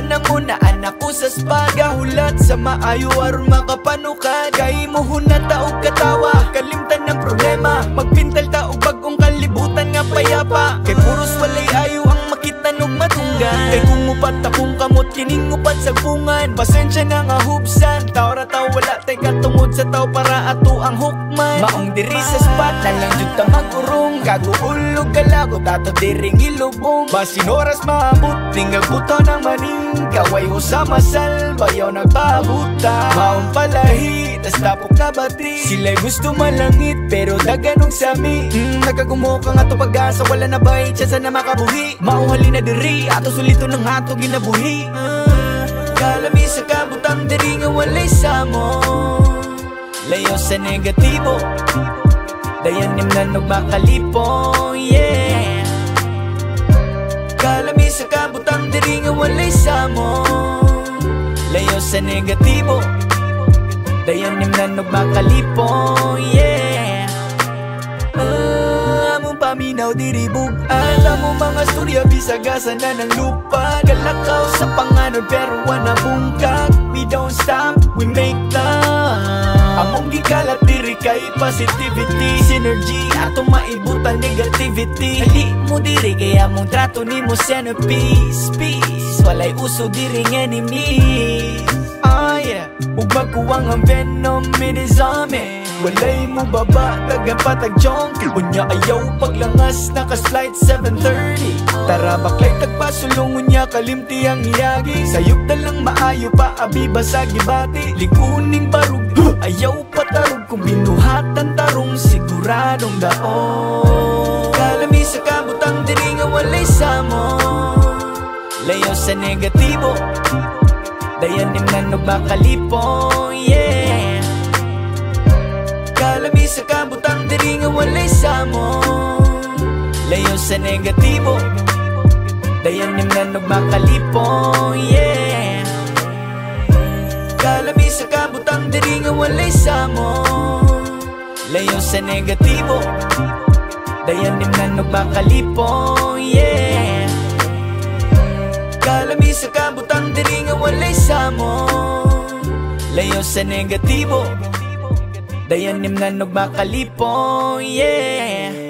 na muna anak ko sa spaga. Hulat sa maayo aron makapanukad. Kay mo hunat taog katawa, kalimtan ng problema. Magpintal taog bagong kalibutan nga payapa. Kay puros walay ayo ang makita nog matunggan. Kay kung upat akong kamot kining upat sa bungan. Pasensya na nga hubsan, tao ra tao wala tay katungod sa tao para ato ang hukman. Maong diri sa spot na lang jud ta magurong. Gaguulog kalagot ato diring ilubong. Basin oras maabot tinggal buto ng maning. Kaway ho sa masal bayaw nagpabuta. Maong palahi tas tapok na batri. Sila'y gusto malangit pero daganong sami. Nagagumo ka nga to pag-asa wala na bay tsansa na makabuhi. Maong halina diri ato sulito ng hato ginabuhi. Kalami sa kabutang diri nga walay samo. Layo sa negatibo dayan nimnanog makalipo, yeah. Kalami sa kabutang diri nga walay samo. Layo sa negatibo dayan nimnanog makalipo, yeah. Among paminaw diri bugan. Among mga storya bisagasan na ng lupa. Galakaw sa panganod pero wala bungkag. We don't stop, we make love. Among gikalat diri kay positivity. Synergy ato maibutan negativity. Hali mo diri kay among trato nimo centerpiece. Peace, walay uso diring enemies. Ah yeah, ug magkuwang ang venom minizame. Walay mo baba, tagang patag junk. Unya ayaw paglangas, naka-flight 7:30. Tara baklay tagpasulong, unya kalimti ang iyagi. Sayop na lang maayo pa, abiba sa gibati. Likuning barug, ayaw patarog. Kung binuhatan tarong, siguradong daon. Kalami sa kabutang diri nga walay samo. Layo sa negatibo dayan nimnanog makalipo, yeah. Kalami sa kabutang diri nga walay samo. Layo sa negatibo dayan nimnanog makalipo, yeah. Kalami sa kabutang diri nga walay samo. Layo sa negatibo dayan nimnanog makalipo, yeah. Kalami sa kabutang diri nga walay samo. Layo sa negatibo dayan nimnanog makalipo, yeah.